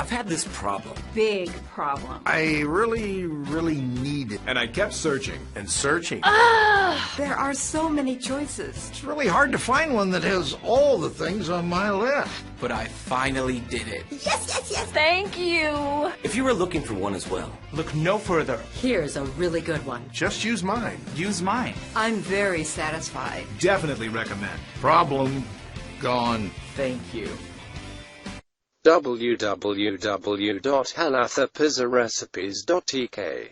I've had this problem. Big problem. I really need it. And I kept searching. And searching. There are so many choices. It's really hard to find one that has all the things on my list. But I finally did it. Yes, yes, yes. Thank you. If you were looking for one as well, Look no further. Here's a really good one. Just use mine. Use mine. I'm very satisfied. Definitely recommend. Problem gone. Thank you. www.hanathapizzarecipes.tk